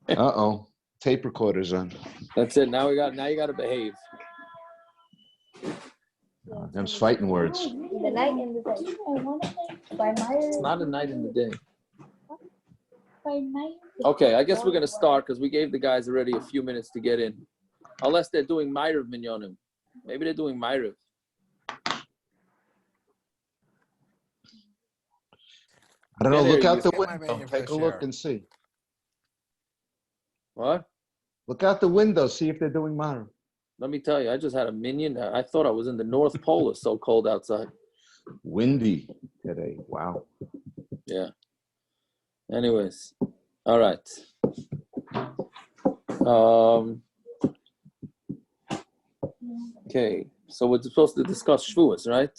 Uh-oh. Tape recorder's on. That's it. Now you got to behave. Them's fighting words. The night and the day. By Myers. It's not a night in the day. By night. Okay, I guess we're going to start because we gave the guys already a few minutes to get in. Unless they're doing Ma'ariv Minyonim. Maybe they're doing Ma'ariv. I don't know. Look out the Get my window. menu for Take the a look share. and see. What? Look out the window. See if they're doing Ma'ariv. Let me tell you, I just had a minion. I thought I was in the North Pole. It's so cold outside. Windy today. Wow. Yeah. Anyways. All right. Okay. So we're supposed to discuss Shavuos, right?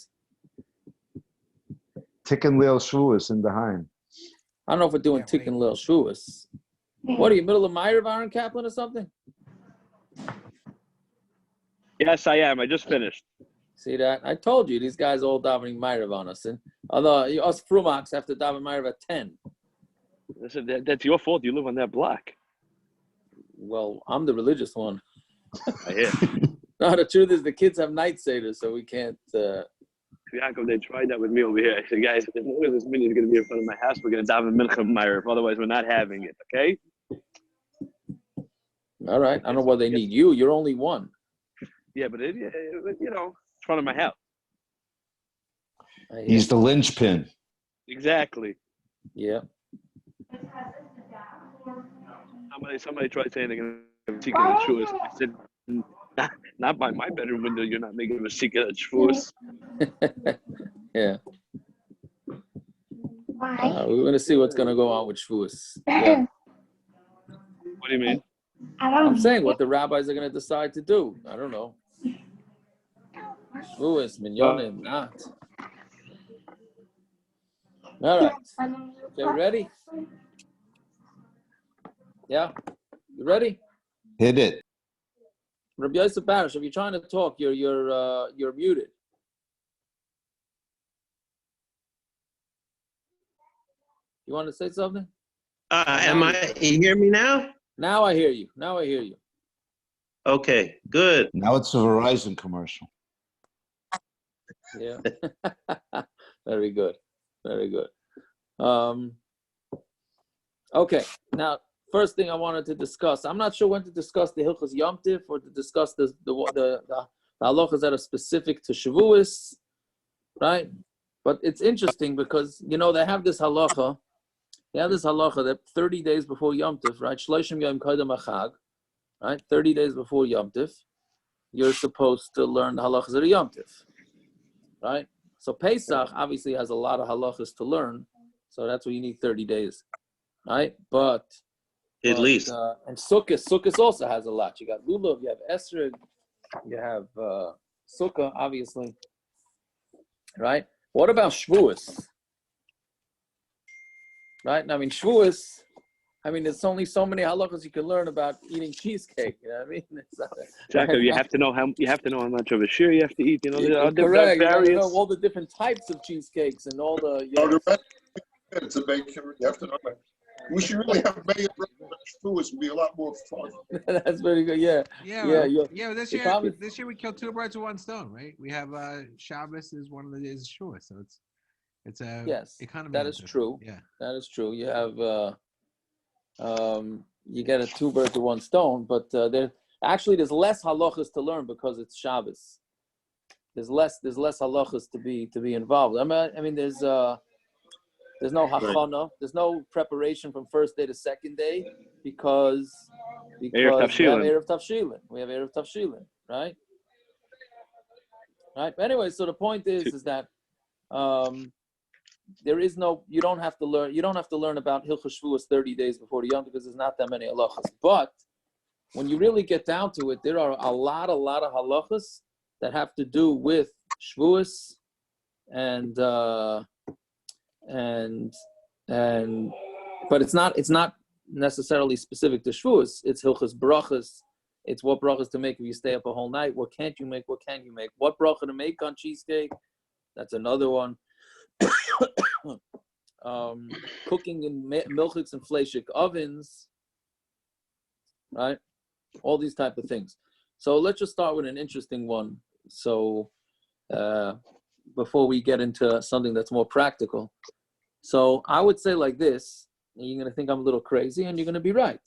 Tikkun Leil Shavuos in behind. I don't know if we're doing Can't wait. Tikkun Leil Shavuos. What are you, middle of Ma'ariv, Aaron Kaplan, or something? Yes, I am. I just finished. See that? I told you, these guys all davening Ma'ariv on us. And although us Frumax have to daven Ma'ariv at 10. Listen, that's your fault. You live on that block. Well, I'm the religious one. I hear. No, the truth is the kids have night seders, so we can't. Yaakov, they tried that with me over here. I said, guys, as long as this mini is going to be in front of my house, we're going to daven Mincha Ma'ariv. Otherwise, we're not having it, okay? All right. I don't know why they need you. You're only one. Yeah, but, you know, in front of my house. He's the linchpin. Exactly. Yeah. Somebody tried saying they're going to take it at Shavuos. I said, not by my bedroom window. You're not making a secret at Shavuos. Yeah. Why? We're going to see what's going to go on with Shavuos. Yeah. What do you mean? I'm saying what the rabbis are going to decide to do. I don't know. Shavuos, Minyonim, not. All right. Okay, ready? Yeah? You ready? Hit it. Rabbi Yosef Barish, if you're trying to talk, you're muted. You want to say something? You hear me now? Now I hear you. Okay, good. Now it's a Verizon commercial. Yeah. Very good. Okay. Now, first thing I wanted to discuss. I'm not sure when to discuss the Hilchos Yom Tif or to discuss the halachas that are specific to Shavuos, right? But it's interesting because they have this halacha. They have this halacha that 30 days before Yom Tif, right? Shloshim Yom Kodem HaChag, right? 30 days before Yom Tif, you're supposed to learn the halachas of the Yom Tif, right? So Pesach obviously has a lot of halachas to learn, so that's why you need 30 days, right? But At least. and Sukkot also has a lot. You got Lulav, you have Esrog, you have Sukkah, obviously, right? What about Shavuos? Right? I mean, Shavuos, there's only so many halachas you can learn about eating cheesecake. You know what I mean? Jacob, you have to know how much of a share you have to eat. There are correct. You have to various. know all the different types of cheesecakes and all the. It's a baker. You have to know that. We should really have May Shavuos. Would be a lot more fun. That's very good. Yeah. This year we killed two birds with one stone, right? We have Shabbos is one of the days of Shavuos, so it's a yes. economy. That is true. Yeah, that is true. You have you get a two birds with one stone, but there's less halachas to learn because it's Shabbos. There's less halachas to be involved. There's no hachana. There's no preparation from first day to second day because we have Erev Tavshilin, right? Right. But anyway, so the point is that you don't have to learn about Hilchos Shavuos 30 days before the Yom because there's not that many halachas. But when you really get down to it, there are a lot of halachas that have to do with Shavuos but it's not necessarily specific to Shavuos. It's Hilchos brachas. It's what brachas to make if you stay up a whole night. What can't you make? What can you make? What bracha to make on cheesecake? That's another one. cooking in milchiks and fleishik ovens, right? All these type of things. So let's just start with an interesting one. So before we get into something that's more practical. So I would say like this, and you're going to think I'm a little crazy, and you're going to be right.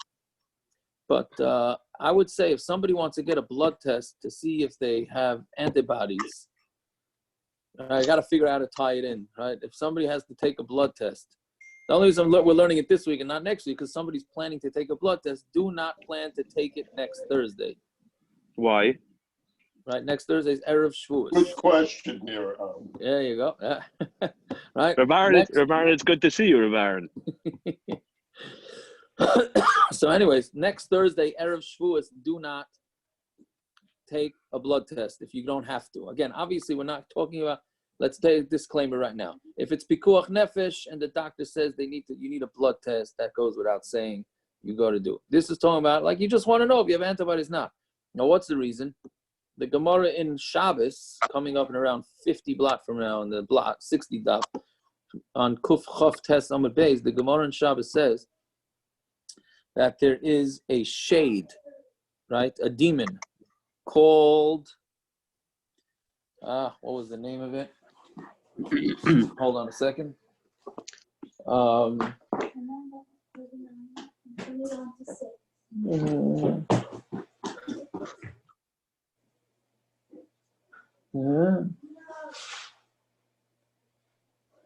But I would say if somebody wants to get a blood test to see if they have antibodies, I got to figure out how to tie it in, right? If somebody has to take a blood test, the only reason we're learning it this week and not next week because somebody's planning to take a blood test, do not plan to take it next Thursday. Why? Right, next Thursday is Erev Shavuos. Good question here. There you go. Yeah. Right. Reb Aaron, it's good to see you, Reb Aaron. So anyways, next Thursday, Erev Shavuos, do not take a blood test if you don't have to. Again, obviously, we're not talking about, let's take a disclaimer right now. If it's pikuach nefesh and the doctor says you need a blood test, that goes without saying, you go to do it. This is talking about, like, you just want to know if you have antibodies now. Now, what's the reason? The Gemara in Shabbos, coming up in around 50 blot from now, in the blot, 60 daf, on Kuf Chof Tes Amud Beis, the Gemara in Shabbos says that there is a shade, right? A demon called, what was the name of it? Hold on a second.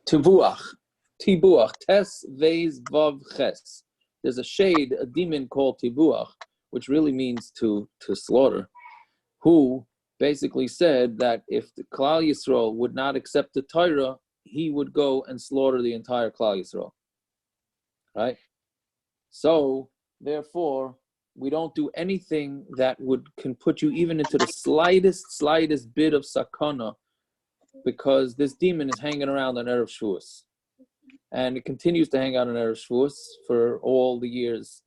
Tibuach, Tes Vez Vav Ches. There's a shade, a demon called Tibuach, which really means to slaughter, who basically said that if the Klal Yisrael would not accept the Torah, he would go and slaughter the entire Klal Yisrael. Right? So, therefore, we don't do anything that can put you even into the slightest bit of sakana, because this demon is hanging around on Erev Shavuos. And it continues to hang out on Erev Shavuos for all the years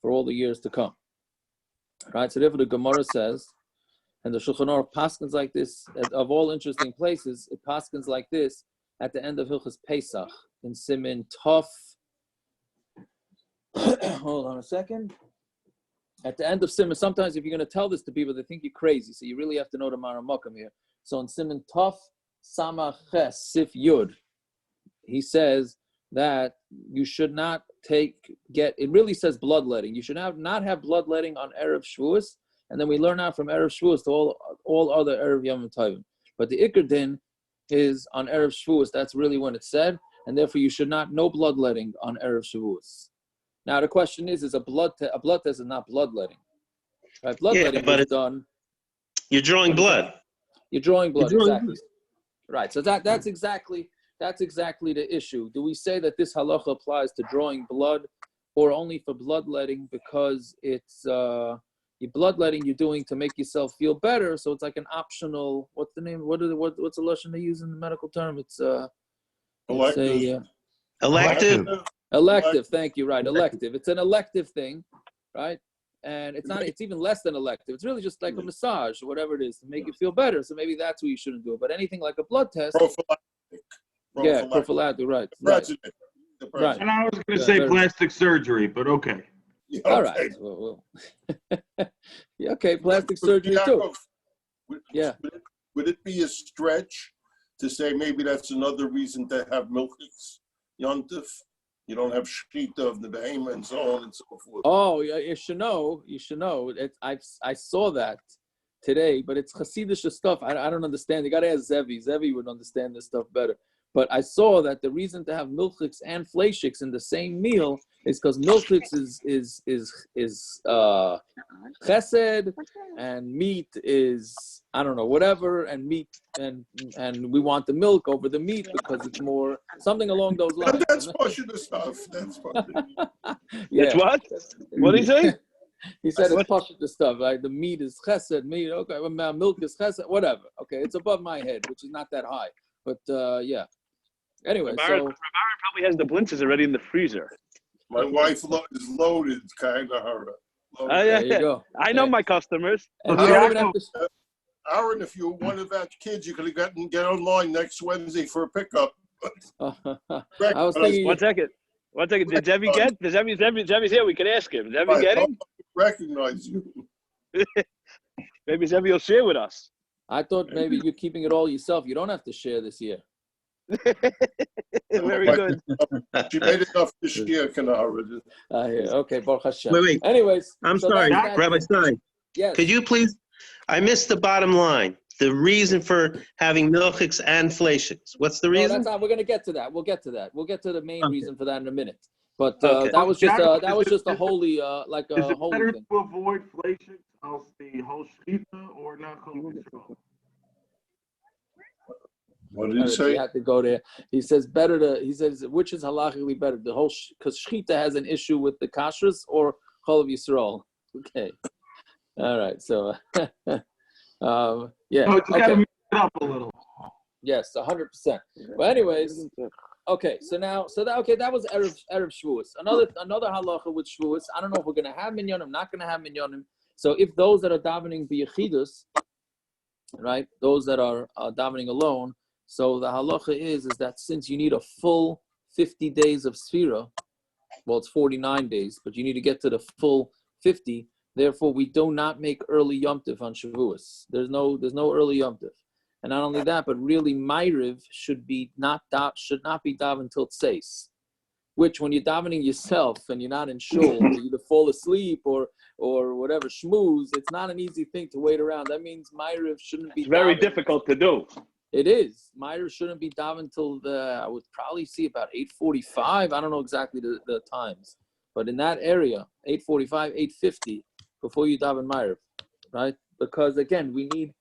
to come. Right? So therefore the Gemara says, and the Shulchan Aruch paskins like this, of all interesting places, it paskins like this at the end of Hilchos Pesach, in Simin Tov. Hold on a second. At the end of Siman, sometimes if you're going to tell this to people, they think you're crazy. So you really have to know the Maramokam here. So in Siman Tov Samach Ches Sif Yud, he says that you should not it really says bloodletting. You should not have bloodletting on Erev Shavuos. And then we learn out from Erev Shavuos to all other Erev Yom Tovim. But the Iker Din is on Erev Shavuos. That's really when it's said. And therefore you should not, no bloodletting on Erev Shavuos. Now the question is a blood test is not bloodletting, right? Bloodletting is done. You're drawing blood. You're drawing blood, exactly. Right. So that's exactly the issue. Do we say that this halacha applies to drawing blood, or only for bloodletting because it's your bloodletting you're doing to make yourself feel better? So it's like an optional. What's the name? What's the lashon they use in the medical term? It's Elective. Elective, thank you, right, elective. It's an elective thing, right? And it's even less than elective. It's really just like a massage or whatever it is to make you feel better. So maybe that's what you shouldn't do. But anything like a blood test. Prophylactic. Yeah, prophylactic, right. The Right. And I was going to say plastic surgery, but okay. Yeah, all right. Well. Yeah, okay, plastic surgery too. Would it be a stretch to say maybe that's another reason to have milchiks yontif? You don't have shechita of the behemoth and so on and so forth. Oh, yeah, you should know. I saw that today, but it's Hasidic stuff. I don't understand. You got to ask Zevi. Zevi would understand this stuff better. But I saw that the reason to have milchiks and fleishiks in the same meal is because milchiks is chesed, and meat is, I don't know, whatever, and meat and we want the milk over the meat because it's more something along those lines. That's part of the stuff. That's part of it. Yeah. It's what? What did he say? He said it's part of the stuff. Like the meat is chesed, meat, okay, well, milk is chesed, whatever. Okay, it's above my head, which is not that high. But yeah. Anyway, Reb Aaron probably has the blintzes already in the freezer. My wife is loaded, kind of her. There you go. I know my customers. And you don't even have to. Aaron, if you're one of that kids, you could get online next Wednesday for a pickup. I was thinking. One second. Did Zevi get? Zevi's here. We can ask him. Zevi getting? Recognize you. Maybe Zevi will share with us. I thought maybe you're keeping it all yourself. You don't have to share this year. Very good. She made enough this year, Kanara. Okay, Baruch Hashem. Wait. Anyways. I'm so sorry, that's Rabbi Stein. Yes. Could you please, I missed the bottom line. The reason for having milchiks and fleishiks. What's the No, reason? that's not, we're going to get to that. We'll get to that. We'll get to the main reason for that in a minute. But Okay. that was just a holy, like Is a it holy better thing. to avoid fleishiks of the whole shechita or not Chol Yisrael? What did he say? He had to go there. He says he says, which is halachically better? The whole, because shechita has an issue with the kashrus or Chol Yisrael. Okay. All right. So, yeah. No, you Okay. gotta mix it up a little. Yes, 100%. But anyways, okay. So that was Erev Shavuos. Another halacha with Shavuos. I don't know if we're gonna have minyanim, not gonna have minyanim. So if those that are davening b'yechidus, right, those that are davening alone. So the halacha is that since you need a full 50 days of sfira, well, it's 49 days, but you need to get to the full 50. Therefore, we do not make early Yom Tov on Shavuos. There's no early Yom Tov. And not only that, but really, Ma'ariv should not be davened until Tseis. Which, when you're davening yourself and you're not in shul, you either fall asleep or whatever shmooze, it's not an easy thing to wait around. That means Ma'ariv shouldn't be. It's very davened. difficult to do. It is. Ma'ariv shouldn't be davened until I would probably see about 8:45. I don't know exactly the times, but in that area, 8:45, 8:50, before you daven Ma'ariv, right? Because again, we need.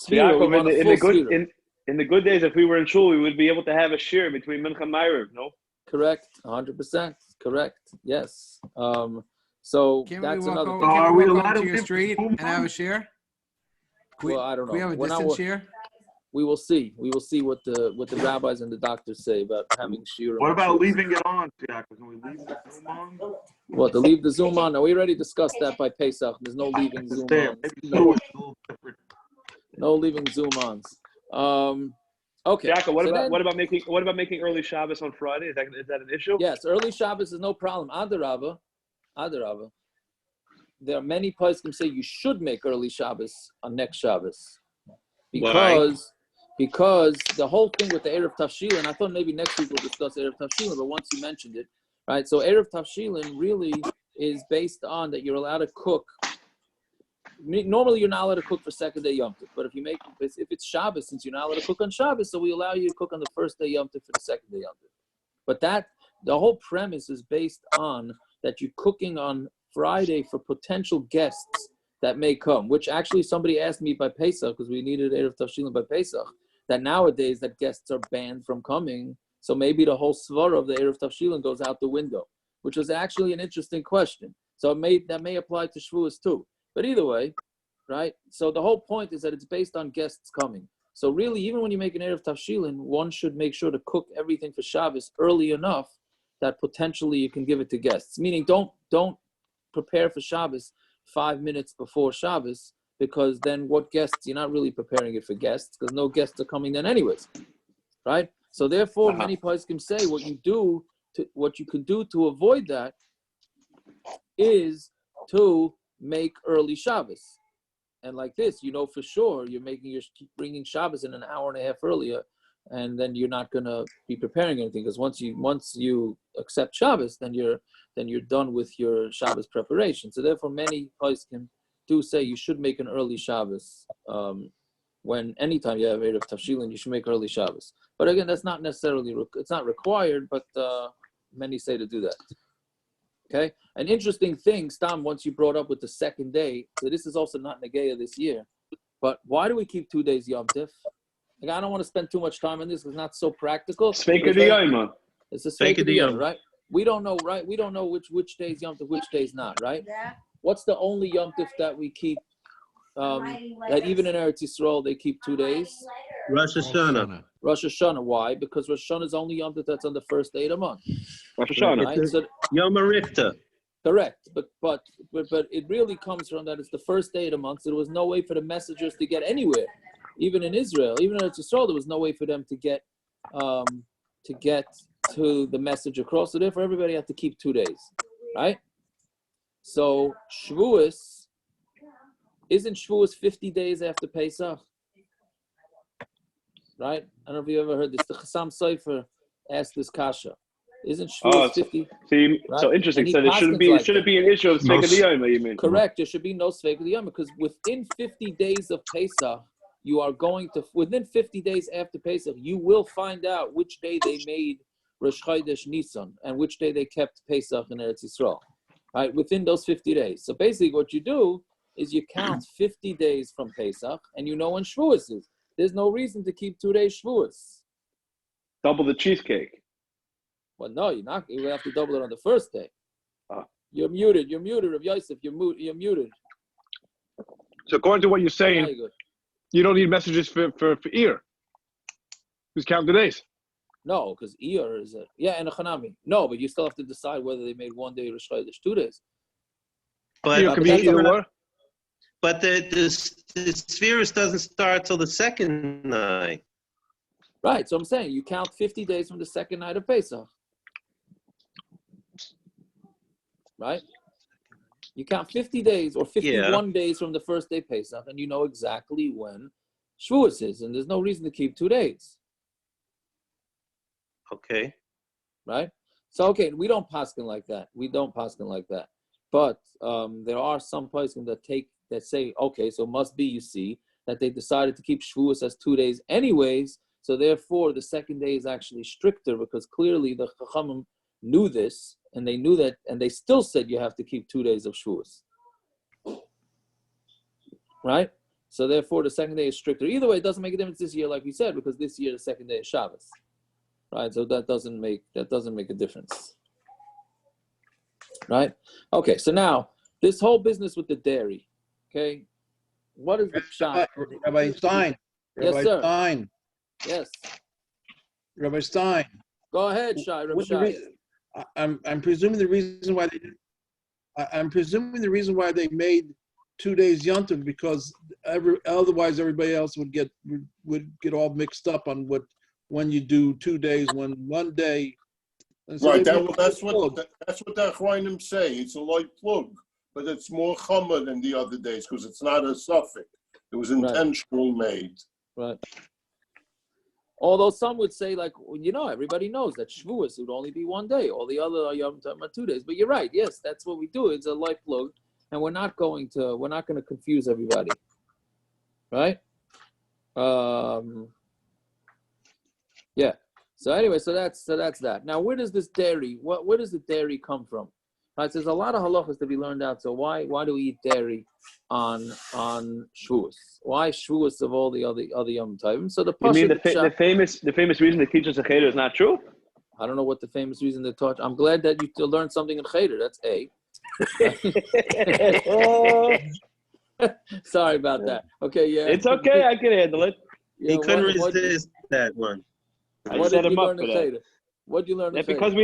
Yaakov, in the good days, if we were in shul, we would be able to have a shir between Mincha and Ma'ariv, no? Correct, 100%. Correct. Yes. So Can that's we walk another. over, Thing. can Are we we walk allowed over to to your street and have a share? Well, I don't know. We have a We're not- distance share. We will see. We will see what the rabbis and the doctors say about having shiurim. What about leaving it on, Yaakov? Can we leave the Zoom on? What, to leave the Zoom on? No, we already discussed that by Pesach. There's no leaving Zoom There, on. maybe so it's a little different. No leaving Zoom ons. Okay. Yaakov, what So about making early Shabbos on Friday? Is that an issue? yes, early Shabbos is no problem. Adarava. There are many poskim say you should make early Shabbos on next Shabbos. Because the whole thing with the Erev Tavshilin, I thought maybe next week we'll discuss Erev Tavshilin, but once you mentioned it, right? So Erev Tavshilin really is based on that you're allowed to cook. Normally you're not allowed to cook for second day Yom Tov, but if it's Shabbos, since you're not allowed to cook on Shabbos, so we allow you to cook on the first day Yom Tov for the second day Yom Tov. But the whole premise is based on that you're cooking on Friday for potential guests that may come, which actually somebody asked me by Pesach, because we needed Erev Tavshilin by Pesach, that nowadays that guests are banned from coming, so maybe the whole svara of the Erev Tavshilin goes out the window, which was actually an interesting question. So that may apply to Shavuos too. But either way, right? So the whole point is that it's based on guests coming. So really, even when you make an Erev Tavshilin, one should make sure to cook everything for Shabbos early enough that potentially you can give it to guests. Meaning, don't prepare for Shabbos 5 minutes before Shabbos, because then what guests? You're not really preparing it for guests, because no guests are coming then anyways, right? So therefore, many poskim say what you can do to avoid that is to make early Shabbos. And like this, you know for sure you're bringing Shabbos in an hour and a half earlier, and then you're not gonna be preparing anything, because once you accept Shabbos, then you're done with your Shabbos preparation. So therefore, many poskim do say you should make an early Shabbos. When anytime you have Erev Tavshilin, you should make early Shabbos. But again, that's not necessarily, it's not required, but many say to do that. Okay? An interesting thing, Stam, once you brought up with the second day, so this is also not Negeya this year, but why do we keep 2 days Yom Tif? Like, I don't want to spend too much time on this, it's not so practical. It's a Sveika Diyama, right? We don't know, right? We don't know which days Yom Tif, which days not, right? Yeah. What's the only Yom Tif that we keep, that even in Eretz Yisrael, they keep 2 days? Rosh Hashanah. Rosh Hashanah. Why? Because Rosh Hashanah is only Yom Tov that's on the first day of the month. Rosh Hashanah. Right? So, Yom HaRifta. correct. But it really comes from that it's the first day of the month, so there was no way for the messengers to get anywhere. Even in Israel, even in Eretz Yisrael, there was no way for them to get to get to the message across. So therefore, everybody had to keep 2 days, right? So Shavuos, isn't Shavuos 50 days after Pesach? Right? I don't know if you ever heard this. The Chassam Sofer asked this kasha. Isn't Shavuos 50? So interesting. And So there shouldn't be an issue of Sveika Diyoma, you mean? Correct. There should be no Sveika Diyoma because within 50 days of Pesach, you are going to, within 50 days after Pesach, you will find out which day they made Rosh Chodesh Nisan and which day they kept Pesach in Eretz Yisrael. Right? Within those 50 days. So basically what you do is you count 50 days from Pesach and you know when Shavuos is. There's no reason to keep 2 days Shavuos. Double the cheesecake. Well, no, you're not. You have to double it on the first day. Oh. You're muted, Rav Yosef. You're muted. So according to what you're saying, you don't need messages for ear. Just count the days. No, because ear is and a chanami. No, but you still have to decide whether they made 1 day Rosh Chodesh, 2 days. But Ear could be either or. But the Spheres doesn't start till the second night. Right, so I'm saying you count 50 days from the second night of Pesach. Right? You count 50 days or 51 days from the first day Pesach, and you know exactly when Shavuos is, and there's no reason to keep 2 days. Okay. Right? So, okay, we don't paskin like that. But there are some poskim that say, okay, so it must be, you see, that they decided to keep Shavuos as 2 days anyways, so therefore the second day is actually stricter because clearly the Chachamim knew this, and they knew that, and they still said you have to keep 2 days of Shavuos. Right? So therefore the second day is stricter. Either way, it doesn't make a difference this year, like we said, because this year the second day is Shabbos. Right? So that doesn't make a difference. Right? Okay, so now this whole business with the dairy. Okay, what is the pshat? Rabbi Stein. Yes, sir. Stein. Yes. Rabbi Stein. Go ahead, Shai. I'm presuming the reason why they. I'm presuming the reason why they made 2 days Yontiv because otherwise everybody else would get all mixed up on when you do 2 days, when 1 day. So right. That's what the Achronim say. It's a light plug. But it's more chumma than the other days because it's not a suffix. It was intentionally made. Right. Although some would say, like, everybody knows that Shavuos would only be 1 day. All the other Yom Tov are 2 days. But you're right. Yes, that's what we do. It's a light plug, and we're not going to confuse everybody. Right? Yeah. So anyway, so that's that. Now, where does this dairy? Where does the dairy come from? Right, so there's a lot of halachas to be learned out. So why do we eat dairy on Shavuos? Why Shavuos of all the other Yom Tovim? So you mean the famous reason they teach us a cheder is not true? I don't know what the famous reason they taught. I'm glad that you learned something in cheder. That's A. Sorry about that. Okay, yeah. It's okay. I can handle it. He couldn't resist that one. I set him up for that. What did you learn? Because they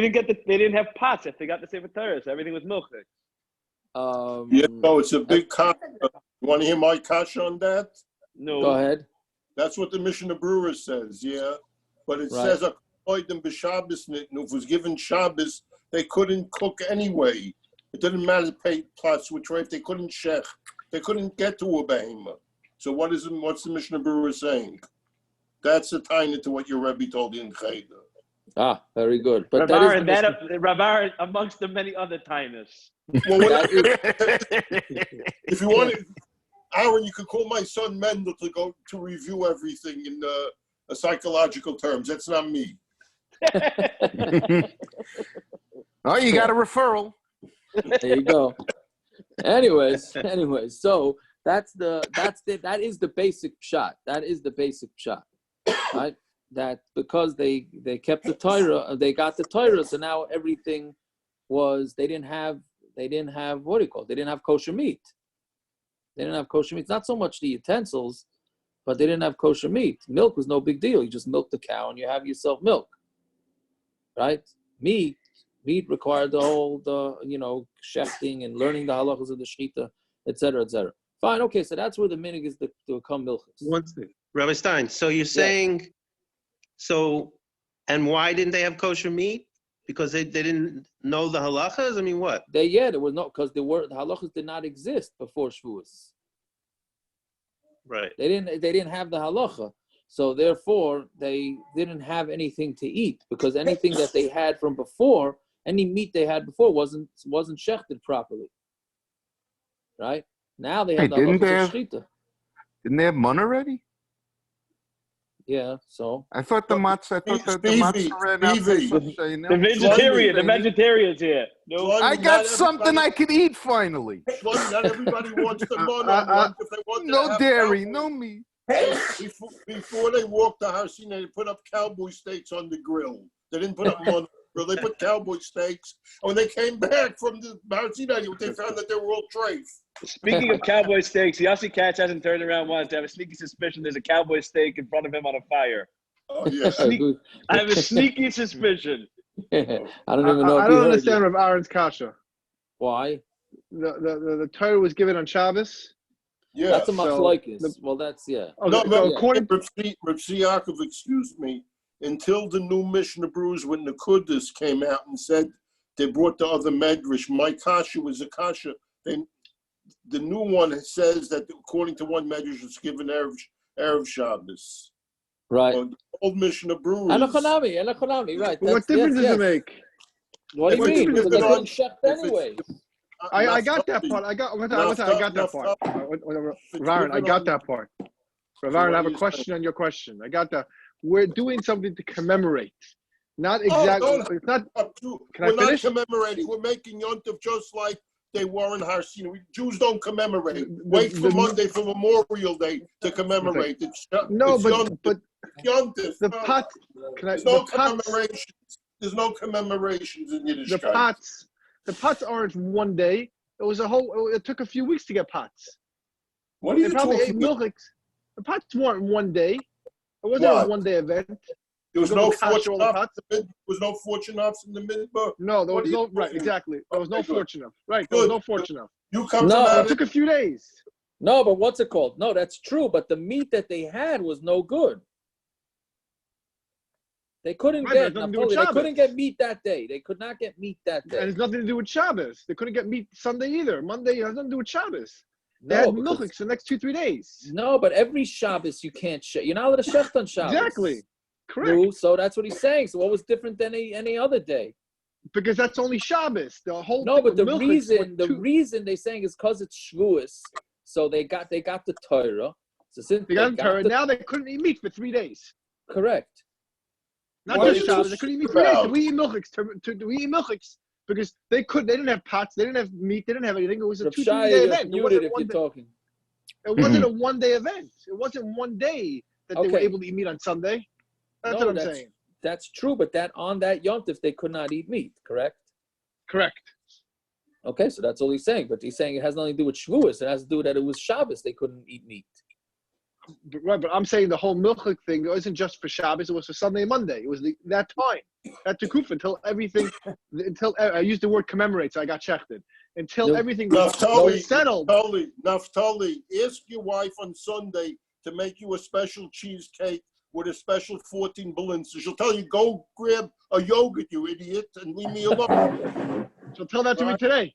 didn't have pots. If they got the Sefer Torah, so everything was milk. It's a big kasha. You want to hear my kasha on that? No. Go ahead. That's what the Mishnah Brewer says, yeah. But it says if it was given Shabbos, they couldn't cook anyway. It didn't matter plots which way if they couldn't shech. They couldn't get to a behemoth. So what's the Mishnah Brewer saying? That's a tiny to what your Rebbe told you in Cheder. Ah, very good. But Rav Aaron, amongst the many other timers. Well, if you want to, Aaron, you could call my son Mendel to go to review everything in psychological terms. That's not me. Oh, you got a referral. There you go. Anyways, so that is the basic pshat. That is the basic pshat, right? That because they kept the Torah, they got the Torah, so now everything was they didn't have what do you call it? They didn't have kosher meat. They didn't have kosher meat. It's not so much the utensils, but they didn't have kosher meat. Milk was no big deal. You just milk the cow and you have yourself milk, right? Meat required the whole shechting and learning the halachas of the shechita, etc., etc. Fine, okay, so that's where the minig is to become milchus. One thing, Rabbi Stein. So you're saying, so And why didn't they have kosher meat? Because they didn't know the halachas? I mean, what? There was not, because the halachas did not exist before Shavuos. Right. They didn't have the halacha. So therefore, they didn't have anything to eat, because anything that they had from before, any meat they had before wasn't shechted properly. Right? Now they have the halachas of shechita. Didn't they have mun already? Yeah, so I thought the matzah. I thought the matzah ran out. The vegetarians here. No, I got something I could eat finally. Not everybody wants the mun. If they want no dairy, no meat. Before they walked the house, they put up cowboy steaks on the grill. They didn't put up mun on the grill. They put cowboy steaks. And when they came back from the house, they found that they were all treif. Speaking of cowboy steaks, Yossi Katz hasn't turned around once. I have a sneaky suspicion there's a cowboy steak in front of him on a fire. Oh, yeah. I have a sneaky suspicion. I don't even know. I don't understand Rav Aaron's kasha. Why? The Torah was given on Shabbos. Yeah, that's a machlokes. Well, that's No, according to Reb Tzvi Yaakov, excuse me, until the new Mishnah Brews when the Kudus came out and said they brought the other medrash. My kasha was a kasha. The new one says that according to one medrash, it's given Erev Shabbos. Right. The old Mishnah Brews. Elachonami, right. What difference does it make? What do you mean? Because they couldn't shecht anyway. I got that part. I got that part. Aaron, I got that part. Aaron, I have a question on your question. I got that. We're doing something to commemorate. Not exactly. It's not. We're not commemorating. We're making Yontif just like they were in Har Sinai. Jews don't commemorate. Wait for Monday for Memorial Day to commemorate. No, but Yontif. The pot. There's no commemorations. There's no commemorations in Yiddishkeit. The pots aren't one day. It took a few weeks to get pots. What are you talking about? The pots weren't one day. It wasn't a one-day event. There was no fortune in the midbar. No, there was no exactly. There was no fortune. Right, there was no fortune. You come it took a few days. No, but what's it called? No, that's true. But the meat that they had was no good. They couldn't get meat that day. They could not get meat that day. And it's nothing to do with Shabbos. They couldn't get meat Sunday either. Monday has nothing to do with Shabbos. They had milchiks the next 2-3 days. No, but every Shabbos you can't shecht. You're not allowed to shecht on Shabbos. Exactly. Correct. So that's what he's saying. So what was different than any other day? Because that's only Shabbos. The whole but the reason they're saying is because it's Shavuos. So they got the Torah. So since they got the Torah, now they couldn't eat meat for 3 days. Correct. Not just Shabbos. They couldn't eat meat for 3 days. We eat milchiks because they didn't have pots. They didn't have meat. They didn't have anything. It was a 2-3 day event. It wasn't a one-day event. It wasn't one day that they were able to eat meat on Sunday. That's what I'm saying. That's true, but on that Yontif, they could not eat meat, correct? Correct. Okay, so that's all he's saying. But he's saying it has nothing to do with Shavuos. It has to do with that it was Shabbos. They couldn't eat meat. But I'm saying the whole milchik thing wasn't just for Shabbos. It was for Sunday and Monday. It was that time, that Tekuf, until I used the word commemorate, so I got checked. Until everything was settled. Naftali, ask your wife on Sunday to make you a special cheesecake with a special 14 balinces. She'll tell you, go grab a yogurt, you idiot, and leave me alone. She'll tell that to me today.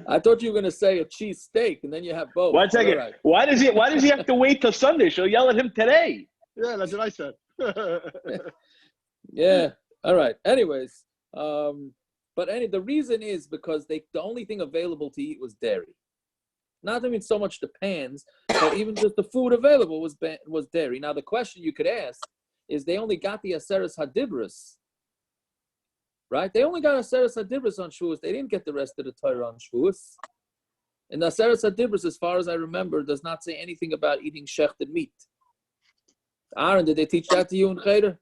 I thought you were going to say a cheese steak, and then you have both. 1 second. Right. Why does he have to wait till Sunday? She'll yell at him today. Yeah, that's what I said. Yeah. All right. Anyways, the reason is because the only thing available to eat was dairy. Not so much the pans, but even just the food available was dairy. Now the question you could ask is they only got the Aseres Hadibros. Right? They only got Aseres Hadibros on Shavuos. They didn't get the rest of the Torah on Shavuos. And the Aseres Hadibros, as far as I remember, does not say anything about eating shechted meat. Aaron, did they teach that to you in Cheder?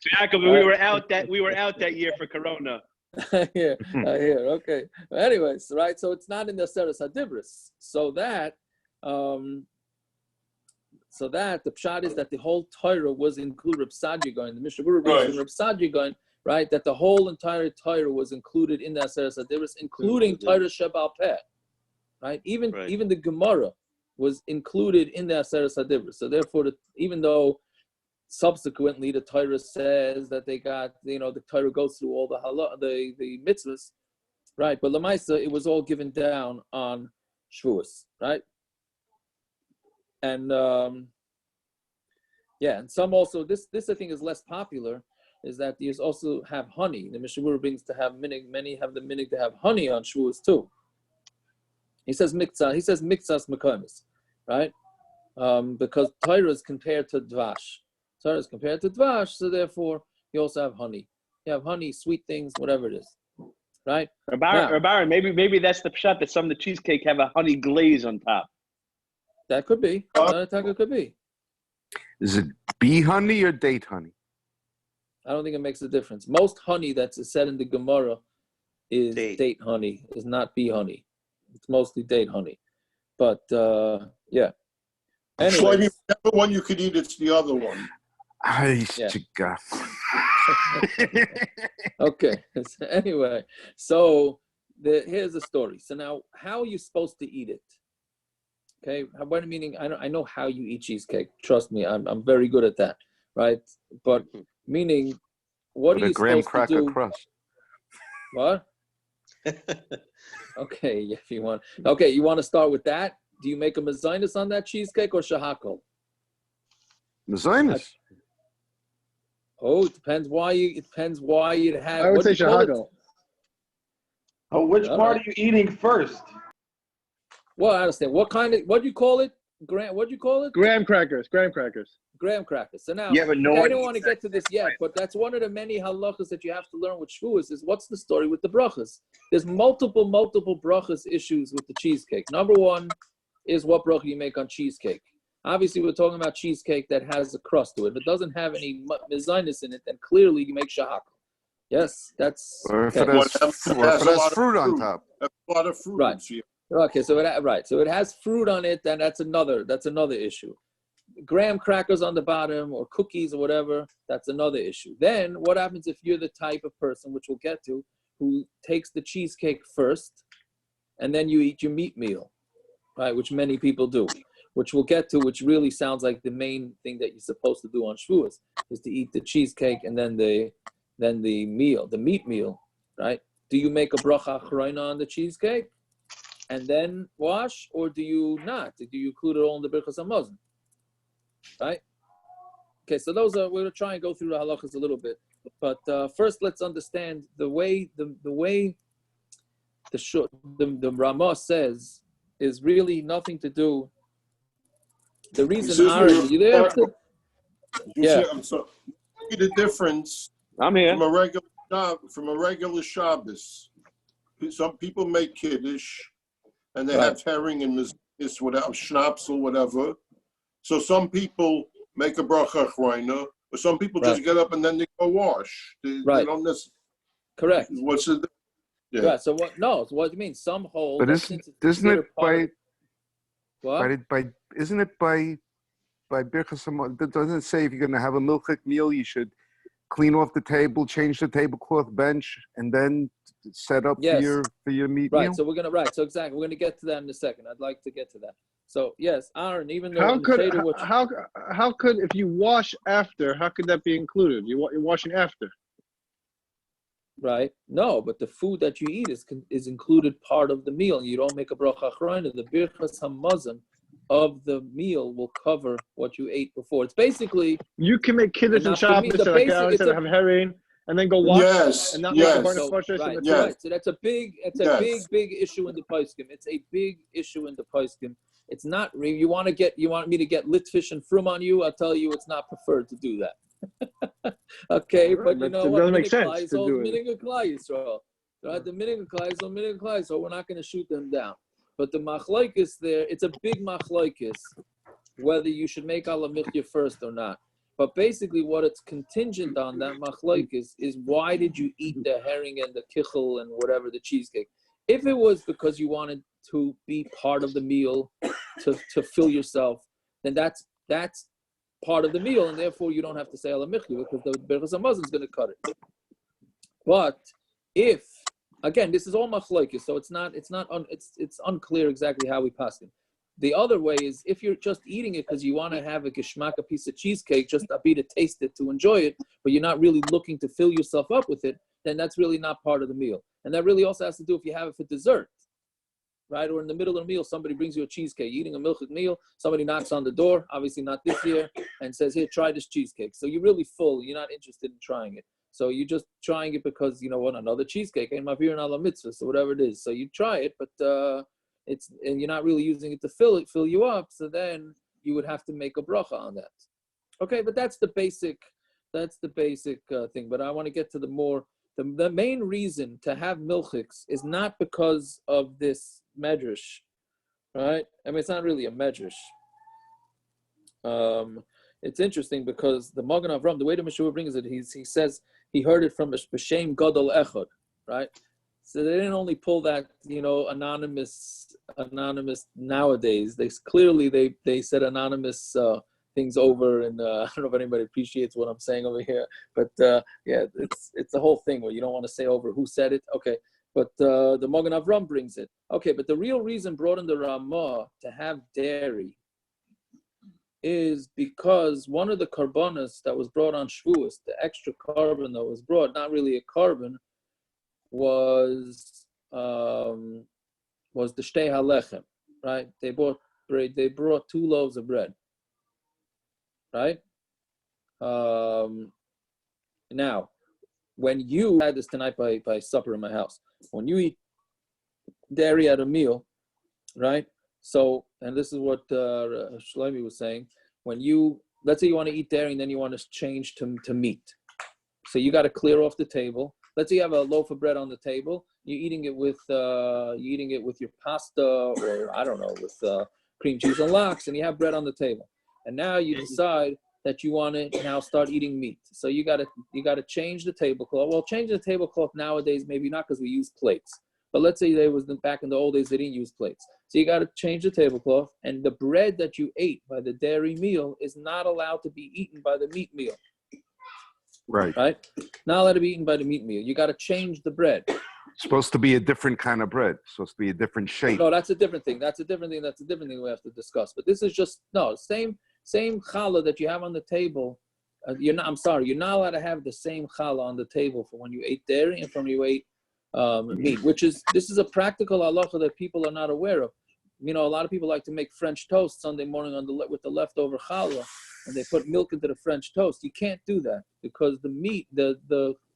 Jacob, we were out that year for Corona. Yeah, I hear. Okay. Anyways, right. So it's not in the Aseres Hadibros. So that the pshat is that the whole Torah was included. Reb Tzvi going, the Mishnah Berurah and Reb Tzvi going, right? That the whole entire Torah was included in the Aseres Hadibros, including Torah Shebal Peh, right? Even the Gemara, was included in the Aseres HaDibros. So therefore, even though subsequently the Torah says that they got, the Torah goes through all the mitzvahs, right? But Lamaisa, it was all given down on Shavuos, right? And and some also, this I think is less popular, is that you also have honey. The Mishabura brings to have minig, many have the minig to have honey on Shavuos too. He says mikzas mekomis, right? Because Torah is compared to dvash. Torah is compared to dvash, so therefore you also have honey. You have honey, sweet things, whatever it is, right? Baron, maybe that's the pshat that some of the cheesecake have a honey glaze on top. That could be. That could be. Is it bee honey or date honey? I don't think it makes a difference. Most honey that's said in the Gemara is date honey, is not bee honey. It's mostly date honey. But, yeah. Anyway, whichever one you could eat, it's the other one. Okay. Anyway, so here's the story. So now, how are you supposed to eat it? Okay, what meaning? I know how you eat cheesecake. Trust me, I'm very good at that, right? But meaning, what are you supposed to do? Crust. What? Okay, if you want. Okay, you want to start with that? Do you make a mezainis on that cheesecake or shahakol? Mezainis. Oh, it depends why you'd have. I would say shahakol. Oh, which part are you eating first? Well, I understand. What do you call it? What do you call it? Graham crackers. Graham crackers. So now, yeah, but I don't want to get to this yet, but that's one of the many halachas that you have to learn with Shavuos is what's the story with the brachas. There's multiple brachas issues with the cheesecake. Number one is what bracha you make on cheesecake. Obviously, we're talking about cheesecake that has a crust to it. If it doesn't have any mezainis in it, then clearly you make shahakal. Yes, that's... Or if it has fruit on top. A lot of fruit. Right. Okay, so it has fruit on it, then that's another issue. Graham crackers on the bottom or cookies or whatever, that's another issue. Then what happens if you're the type of person, which we'll get to, who takes the cheesecake first and then you eat your meat meal, right? Which many people do, which we'll get to, which really sounds like the main thing that you're supposed to do on Shavuos is to eat the cheesecake and then the meal, the meat meal, right? Do you make a bracha achrona on the cheesecake and then wash, or do you not? Do you include it all in the Birchas Hamazon? Right? Okay, so we're going to try and go through the halachas a little bit. But first, let's understand the way the Ramah says is really nothing to do. The reason Aaron, you there? Yeah. I'm sorry. The difference. I'm here. From a regular Shabbos. Some people make kiddush, and they have herring and mezainis, whatever, schnapps or whatever. So some people make a bracha achrona, or some people just get up and then they go wash. They don't necessarily. Correct. What's it? Yeah. Right. So what? No. So what do you mean? Some hold. But isn't it by? What? Isn't it by Birchas Hamazon? Doesn't it say if you're going to have a milchik meal, you should clean off the table, change the tablecloth bench, and then set up for your meat meal? So we're gonna So exactly, we're gonna get to that in a second. I'd like to get to that. So yes, Aaron, even though how could if you wash after, how could that be included? You're washing after. Right. No, but the food that you eat is included part of the meal. You don't make a bracha achrona. The Birchas Hamazon of the meal will cover what you ate before. It's basically you can make kiddush and Shabbos and have herring and then go wash. Yes. And not right. So that's a big issue in the poskim. It's a big issue in the poskim. It's not. You want me to get lit fish and frum on you? I'll tell you, it's not preferred to do that. Okay, but you know what? It doesn't make sense to do it. Right, the minig klai, so we're not going to shoot them down. But the machlokes there, it's a big machlokes whether you should make ala michya first or not. But basically, what it's contingent on, that machlokes, is why did you eat the herring and the kichel and whatever, the cheesecake? If it was because you wanted to be part of the meal, to fill yourself, then that's part of the meal, and therefore you don't have to say ala michya because the Birchas Hamazon is going to cut it. But if, again, this is all machlokes, so it's unclear exactly how we pass it. The other way is if you're just eating it because you want to have a geschmack, a piece of cheesecake, just a bit to taste it, to enjoy it, but you're not really looking to fill yourself up with it, then that's really not part of the meal. And that really also has to do if you have it for dessert, right? Or in the middle of the meal, somebody brings you a cheesecake, you're eating a milchik meal, somebody knocks on the door, obviously not this year, and says, here, try this cheesecake. So you're really full, you're not interested in trying it. So you're just trying it because, you know what, another cheesecake, and my beer and ala mitzvah, so whatever it is. So you try it, but and you're not really using it to fill you up, so then you would have to make a bracha on that. Okay, but that's the basic thing. But I want to get to the main reason to have milchiks is not because of this medrash, right? I mean, it's not really a medrash. It's interesting because the Magen Avram, the way the Meshua brings it, he says he heard it from a B'Shem Gadol Echad, right? So they didn't only pull that, anonymous nowadays. They said anonymous things over, and I don't know if anybody appreciates what I'm saying over here, but it's the whole thing where you don't want to say over who said it. Okay, but the Magen Avram brings it. Okay, but the real reason brought in the Ramah to have dairy is because one of the karbanos that was brought on Shavuos, the extra carbon that was brought, not really a carbon, was the shtei halechem, right? They brought 2 loaves of bread, right? Now, when you had this tonight by supper in my house, when you eat dairy at a meal, right? So, and this is what Shlomi was saying, let's say you want to eat dairy and then you want to change to meat. So you got to clear off the table. Let's say you have a loaf of bread on the table. You're eating it with your pasta, or I don't know, with cream cheese and lox, and you have bread on the table. And now you decide that you want to now start eating meat. So you got to change the tablecloth. Well, change the tablecloth nowadays, maybe not because we use plates. But let's say back in the old days, they didn't use plates. So you got to change the tablecloth, and the bread that you ate by the dairy meal is not allowed to be eaten by the meat meal. Right. Not allowed to be eaten by the meat meal. You got to change the bread. It's supposed to be a different kind of bread. It's supposed to be a different shape. No, that's a different thing. That's a different thing we have to discuss. But this is just, same challah that you have on the table. You're not allowed to have the same challah on the table for when you ate dairy and from when you ate meat, this is a practical halacha that people are not aware of. A lot of people like to make French toast Sunday morning with the leftover challah, and they put milk into the French toast. You can't do that because the meat, the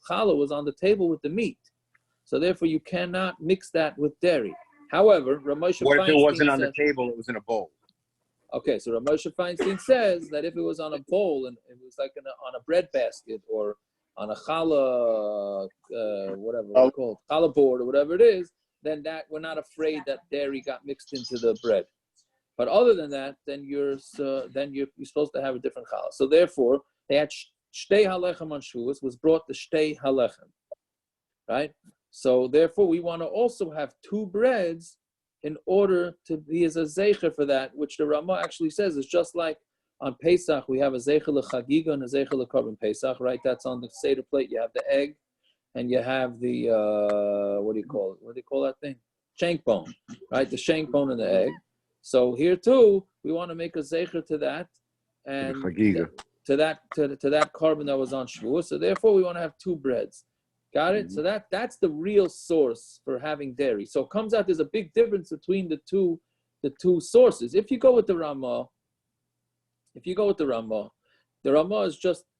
challah was on the table with the meat. So therefore you cannot mix that with dairy. However, Ramosha What if it wasn't Feinstein on the table, it was in a bowl? Okay, so Ramosha Feinstein says that if it was on a bowl and it was like on a bread basket or on a challah, challah board or whatever it is, then that we're not afraid that dairy got mixed into the bread. But other than that, then you're supposed to have a different challah. So therefore, they had shtei halechem on Shavuos, was brought the shtei halechem, right? So therefore, we want to also have 2 breads in order to be as a zeicher for that, which the Ramah actually says is just like on Pesach, we have a zeicher lechagiga and a zeicher lekorban Pesach, right? That's on the Seder plate. You have the egg, and you have the, what do you call it? What do you call that thing? Shank bone, right? The shank bone and the egg. So here too, we want to make a zeicher to that, and to that carbon that was on Shavuos. So therefore, we want to have 2 breads. Got it? So that's the real source for having dairy. So it comes out there's a big difference between the two sources. If you go with the Ramah, the Ramah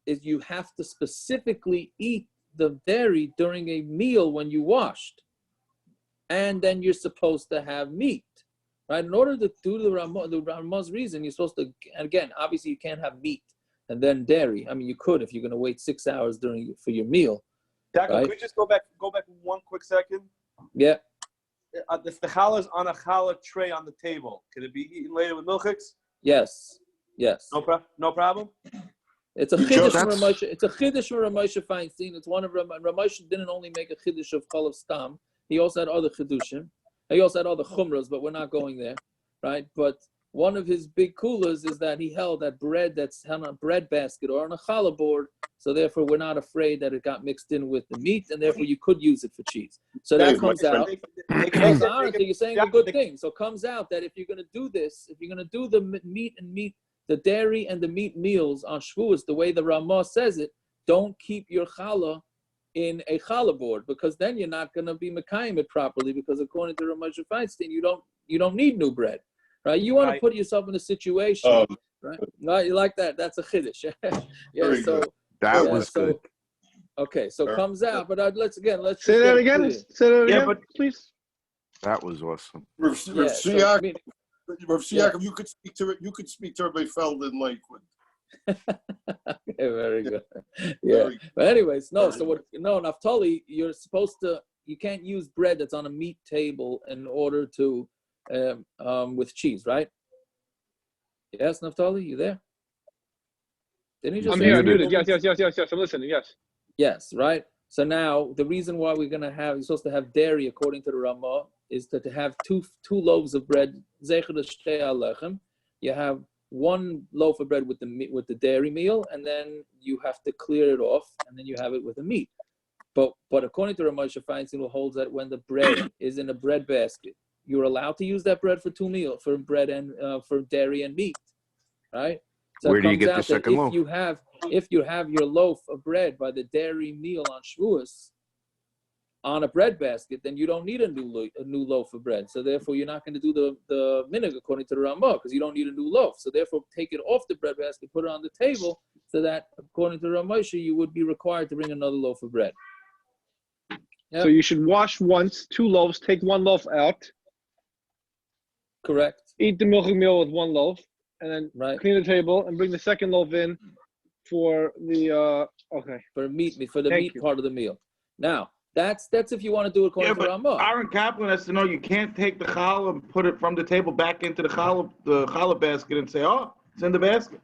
is you have to specifically eat the dairy during a meal when you washed, and then you're supposed to have meat, right? In order to do the Ramah's reason, you're supposed to, and again, obviously you can't have meat and then dairy. I mean, you could if you're going to wait 6 hours for your meal. Taco, right? could we just go back 1 quick second? Yeah. If the challah is on a challah tray on the table, could it be eaten later with milchiks? Yes. No problem? It's a chiddush from Ramosha. It's a chiddush from Ramosha Feinstein. It's one of Ramosha didn't only make a chiddush of chalav stam. He also had other chiddushim. He also had other chumras, but we're not going there, right? But one of his big coolers is that he held that bread that's on a bread basket or on a challah board, so therefore we're not afraid that it got mixed in with the meat, and therefore you could use it for cheese. So that comes out. So you're saying a good thing. So it comes out that if you're going to do this, if you're going to do the the dairy and the meat meals on Shavuos, the way the Ramah says it, don't keep your challah in a challah board, because then you're not going to be mekayim it properly, because according to Reb Tzvi Feinstein, you don't need new bread. Right, you want to put yourself in a situation, right? No, you like that? That's a chiddush. Yeah. So that was so, good. Okay, so it comes out, but let's say that again. Say that again, please. That was awesome. Reb Tzvi Yaakov, you could speak to it. You could speak to Rabbi Feld in Lakewood. Very good. Yeah, but anyways, Naftali, you can't use bread that's on a meat table in order to. With cheese, right? Yes, Naftali, you there? Didn't he just I'm here, muted. Yes. I'm listening, yes. Yes, right? So now, the reason why you're supposed to have dairy, according to the Ramah, is to have two loaves of bread, you have one loaf of bread with the dairy meal, and then you have to clear it off, and then you have it with the meat. But according to Reb Tzvi Feinstein, who holds that when the bread is in a bread basket, you're allowed to use that bread for two meals, for bread and for dairy and meat, right? So where do you get the second loaf? If you have your loaf of bread by the dairy meal on Shavuos on a bread basket, then you don't need a new loaf of bread. So therefore, you're not going to do the minhag according to the Ramah, because you don't need a new loaf. So therefore, take it off the bread basket, put it on the table, so that according to the Ramah, you would be required to bring another loaf of bread. Yep. So you should wash once, 2 loaves, take 1 loaf out. Correct. Eat the milchig meal with 1 loaf, and then clean the table and bring the second loaf in for the for the meat part of the meal. Now that's if you want to do it according to Ramah. Aaron Kaplan has to know you can't take the challah and put it from the table back into the challah basket and say, "Oh, it's in the basket."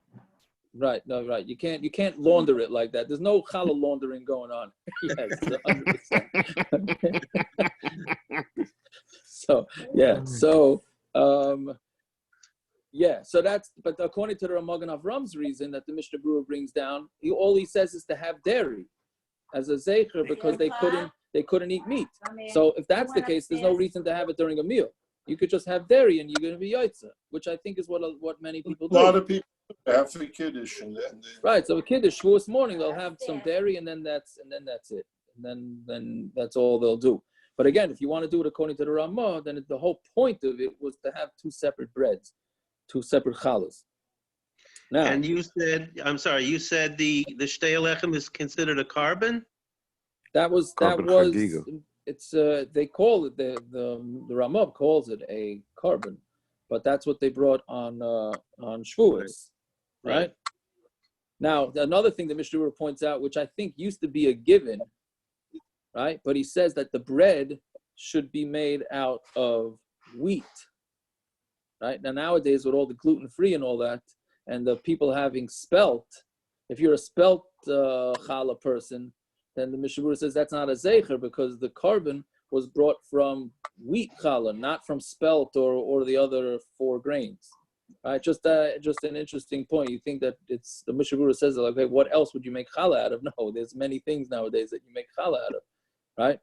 Right. No. Right. You can't launder it like that. There's no challah laundering going on. Yes. 100%. So yeah. So. So that's, but according to the Ramagan Avram's reason that the Mishnah Berurah brings down, all he says is to have dairy as a zecher, because they couldn't eat meat. So if that's the case, there's no reason to have it during a meal. You could just have dairy and you're going to be yaitza, which I think is what many people do. A lot of people have the kiddush right. So a kiddush Shavuos morning, they'll have some dairy and then that's it, and then that's all they'll do. But again, if you want to do it according to the Ramah, then the whole point of it was to have 2 separate breads, 2 separate challahs. Now, and you said the shtei lechem is considered a carbon? It's they call it the Ramah calls it a carbon, but that's what they brought on Shavuos, right? Now, another thing that Mishnah Berurah points out, which I think used to be a given, right? But he says that the bread should be made out of wheat, right? Now, nowadays, with all the gluten-free and all that, and the people having spelt, if you're a spelt challah person, then the Mishnah Berurah says that's not a zecher, because the carbon was brought from wheat challah, not from spelt or the other 4 grains. Right? Just an interesting point. You think that it's the Mishnah Berurah says, like, okay, what else would you make challah out of? No, there's many things nowadays that you make challah out of. Right?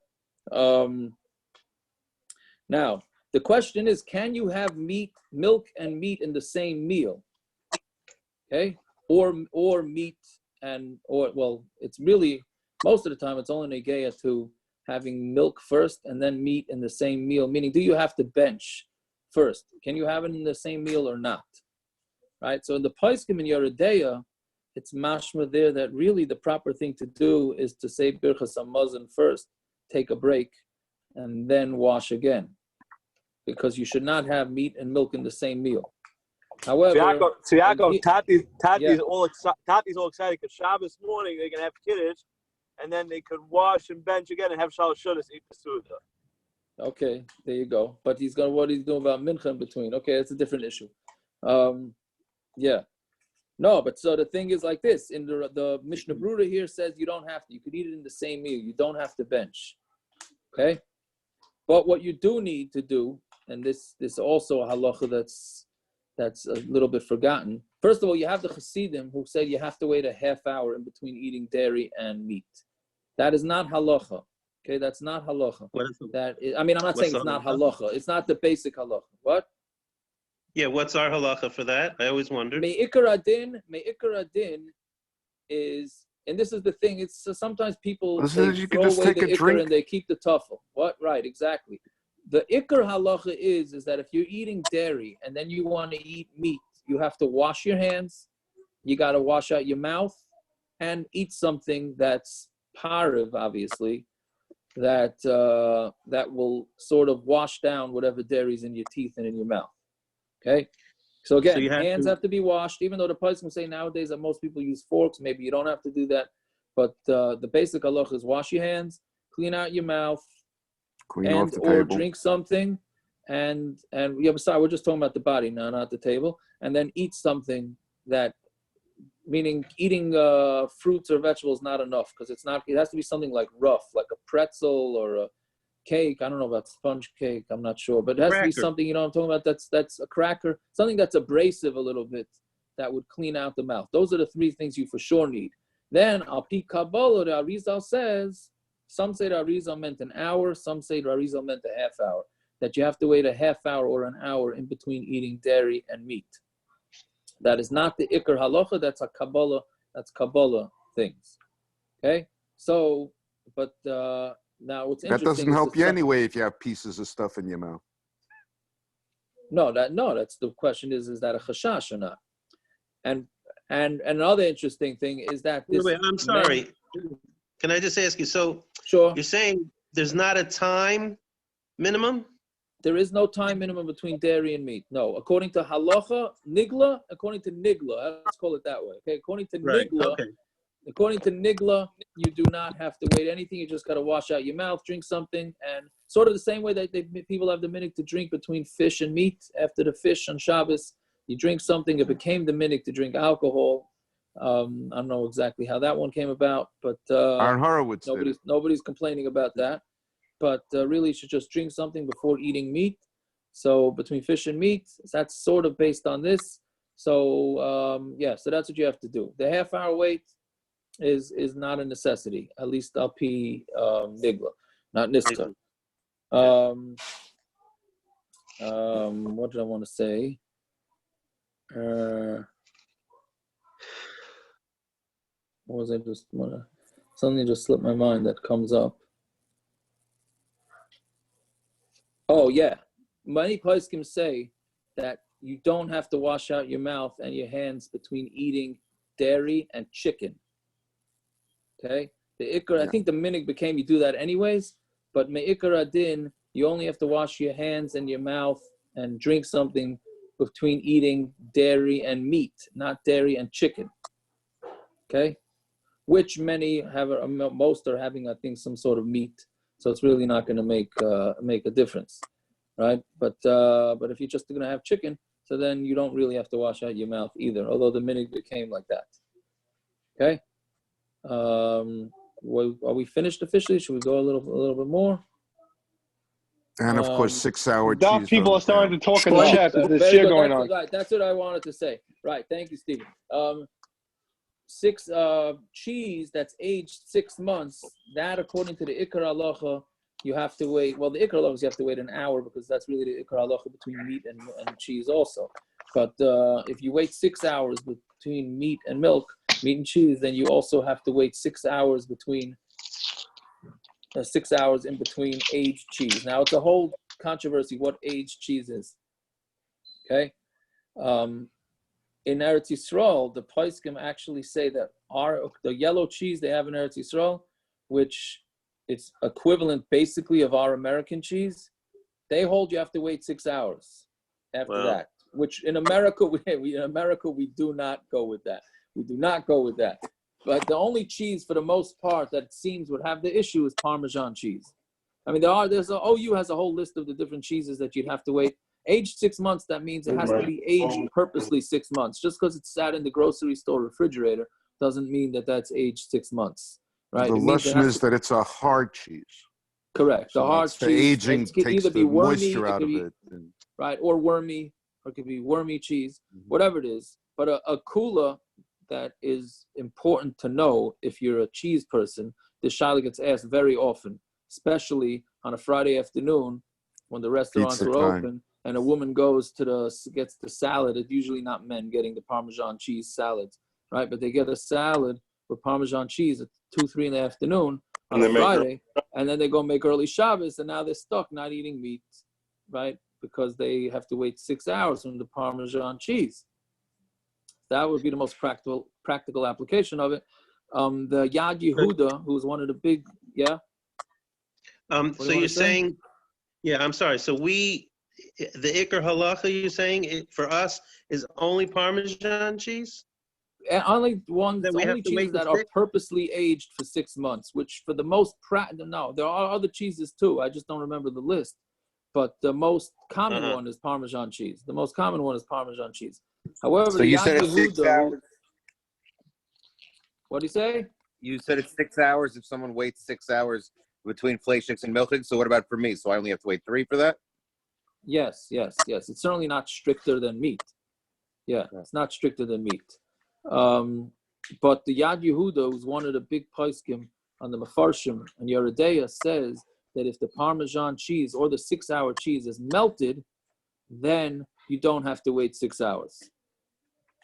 Now, the question is, can you have milk and meat in the same meal? Okay? Or meat it's really, most of the time, it's only negeya to having milk first and then meat in the same meal, meaning do you have to bench first? Can you have it in the same meal or not? Right? So in the Paiskim in Yeredeya, it's mashma there that really the proper thing to do is to say Birchas Hamazon first, take a break, and then wash again. Because you should not have meat and milk in the same meal. However, Tzvi Yaakov, Tati's all excited because Shabbos morning they're gonna have kiddush, and then they could wash and bench again and have shalosh shudas eat the suda. Okay, there you go. But what he's doing about mincha in between. Okay, that's a different issue. No, but so the thing is like this. In the Mishnah Berurah here says you don't have to. You could eat it in the same meal. You don't have to bench. Okay, but what you do need to do, and this also a halacha that's a little bit forgotten. First of all, you have the Hasidim who said you have to wait a half hour in between eating dairy and meat. That is not halacha. Okay, that's not halacha. I'm not saying it's not halacha. It's not the basic halacha. What? Yeah, what's our halacha for that? I always wondered. Me'ikar adin is, and this is the thing, it's sometimes people they throw away the ikar and they keep the tuffle. What? Right, exactly. The ikar halacha is that if you're eating dairy and then you want to eat meat, you have to wash your hands, you got to wash out your mouth, and eat something that's pariv, obviously, that will sort of wash down whatever dairy's in your teeth and in your mouth. Okay? So again, hands have to be washed, even though the person will say nowadays that most people use forks, maybe you don't have to do that. But the basic halacha is wash your hands, clean out your mouth, or drink something, and sorry, we're just talking about the body now, not the table, and then eat something that, meaning eating fruits or vegetables not enough, because it has to be something like rough, like a pretzel or a cake. I don't know about sponge cake, I'm not sure, but it has to be something, you know what I'm talking about, that's a cracker, something that's abrasive a little bit, that would clean out the mouth. Those are the three things you for sure need. Then al pi Kabbalah, the Arizal says, some say the Arizal meant an hour, some say the Arizal meant a half hour, that you have to wait a half hour or an hour in between eating dairy and meat. That is not the Iker Halacha, that's Kabbalah things. Okay? So, but now what's interesting, that doesn't help you anyway if you have pieces of stuff in your mouth. No, that's the question is that a chashash or not? And another interesting thing is that this. Wait, I'm sorry. Can I just ask you? So sure. You're saying there's not a time minimum? There is no time minimum between dairy and meat. No, according to halacha, nigla. According to nigla, let's call it that way. Okay, according to nigla. Okay. According to nigla, you do not have to wait anything. You just got to wash out your mouth, drink something, and sort of the same way that people have the minhag to drink between fish and meat. After the fish on Shabbos, you drink something. It became the minhag to drink alcohol. I don't know exactly how that one came about, but Aaron Horowitz nobody's complaining about that. But really, you should just drink something before eating meat. So between fish and meat, that's sort of based on this. So so that's what you have to do. The half-hour wait is not a necessity, at least al pi nigla, not niska. What did I want to say? What was I just wanna? Something just slipped my mind that comes up. Oh yeah, many poskim say that you don't have to wash out your mouth and your hands between eating dairy and chicken. Okay, the ikar. I think the minhag became you do that anyways, but me'ikar adin, you only have to wash your hands and your mouth and drink something between eating dairy and meat, not dairy and chicken. Okay, which many have, most are having, I think, some sort of meat, so it's really not going to make a difference, right? But if you're just going to have chicken, so then you don't really have to wash out your mouth either. Although the minhag became like that. Okay. Are we finished officially? Should we go a little bit more? And of course, 6 hour cheese. People are starting to talk in the chat. There's Very shit good. going on. Right, that's what I wanted to say. Right, thank you, Stephen. Cheese that's aged 6 months, that according to the Ikar Halacha, you have to wait. Well, the Ikar Halacha is you have to wait an hour because that's really the Ikar Halacha between meat and cheese also. But if you wait 6 hours between meat and milk, meat and cheese, then you also have to wait 6 hours between 6 hours in between aged cheese. Now it's a whole controversy what aged cheese is. Okay, in Eretz Yisrael, the poskim actually say that the yellow cheese they have in Eretz Yisrael, which it's equivalent basically of our American cheese, they hold you have to wait 6 hours after that. Which in America, we do not go with that. We do not go with that. But the only cheese, for the most part, that it seems would have the issue is Parmesan cheese. I mean, OU has a whole list of the different cheeses that you'd have to wait. Aged 6 months, that means it has to be aged purposely 6 months. Just because it's sat in the grocery store refrigerator doesn't mean that that's aged 6 months, right? The lesson is that it's a hard cheese. Correct. The hard cheese. The aging can takes either be the wormy, moisture out of it. Right, or wormy. or it could be wormy cheese, whatever it is. But a kula that is important to know if you're a cheese person, this shaila gets asked very often, especially on a Friday afternoon when the restaurants Pizza are time. open and a woman gets the salad. It's usually not men getting the Parmesan cheese salads, right? But they get a salad with Parmesan cheese at 2, 3 in the afternoon on a Friday, and then they go make early Shabbos, and now they're stuck not eating meat, right? Because they have to wait 6 hours from the Parmesan cheese. That would be the most practical application of it. The Yad Yehuda, who's one of the big, So you're saying, I'm sorry. So the Iker Halacha, you're saying for us is only Parmesan cheese? And only only cheeses that are purposely aged for 6 months, which for the most no, there are other cheeses too. I just don't remember the list. But the most common one is Parmesan cheese. The most common one is Parmesan cheese. However, so you said it's 6 hours. What do you say? You said it's 6 hours if someone waits 6 hours between fleischiks and milchiks. So what about for me? So I only have to wait 3 for that? Yes. It's certainly not stricter than meat. Yeah, it's not stricter than meat. But the Yad Yehuda, who's one of the big poskim on the Mefarshim, and Yeredeya says that if the Parmesan cheese or the 6-hour cheese is melted, then you don't have to wait 6 hours.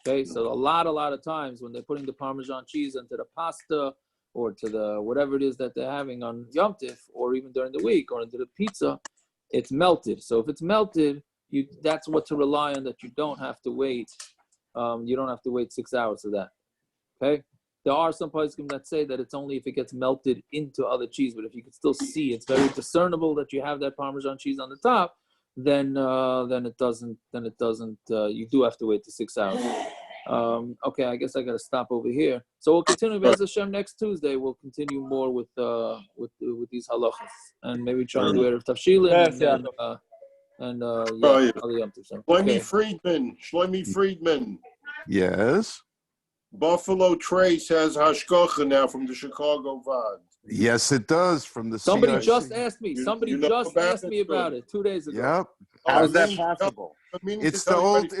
Okay, so a lot of times when they're putting the Parmesan cheese into the pasta or to the whatever it is that they're having on Yom Tif, or even during the week, or into the pizza, it's melted. So if it's melted, that's what to rely on, that you don't have to wait. You don't have to wait 6 hours for that. Okay, there are some poskim that say that it's only if it gets melted into other cheese, but if you can still see, it's very discernible that you have that Parmesan cheese on the top, then it doesn't. You do have to wait the 6 hours. Okay, I guess I got to stop over here. So we'll continue Bez Hashem next Tuesday. We'll continue more with these halachas, and maybe try and do Erev Tafshilin and Shlomi Friedman. Yes. Buffalo Trace has hashgacha now from the Chicago Vod. Yes, it does. From the somebody CIC. just asked me. Somebody just asked me about it 2 days ago. Yep. How is that possible? It's the old.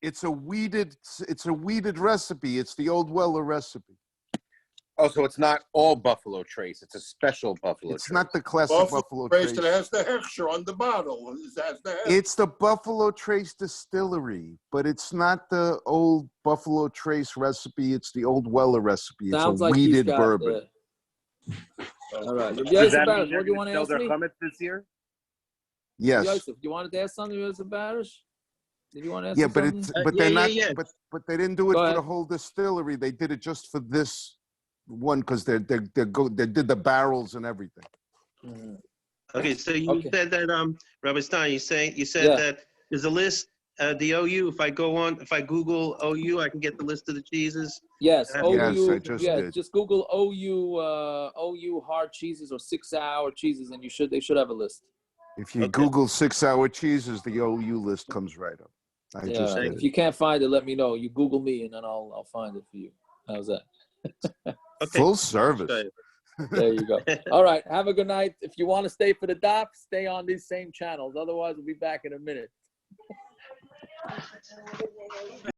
It's a weeded recipe. It's the old Weller recipe. Oh, so it's not all Buffalo Trace. It's a special Buffalo Trace. It's not the classic Buffalo Trace. That has the hechsher on the bottle. It's the Buffalo Trace distillery, but it's not the old Buffalo Trace recipe. It's the old Weller recipe. Sounds it's a like weeded bourbon. All right. Does that mean what do you want to ask me? chametz this year? Yes. Yosef, you wanted to ask something, Yosef Barish? Did you want to ask something? But they didn't do it for the whole distillery. They did it just for this one because they did the barrels and everything. Okay, so you said that Rabbi Stein, you said that there's a list, the OU. If I Google OU, I can get the list of the cheeses. Yes, OU. Yes, I just did. Just Google OU hard cheeses or 6-hour cheeses, and they should have a list. If you Google 6-hour cheeses, the OU list comes right up. If you can't find it, let me know. You Google me, and then I'll find it for you. How's that? Full service. There you go. All right. Have a good night. If you want to stay for the daf, stay on these same channels. Otherwise, we'll be back in a minute.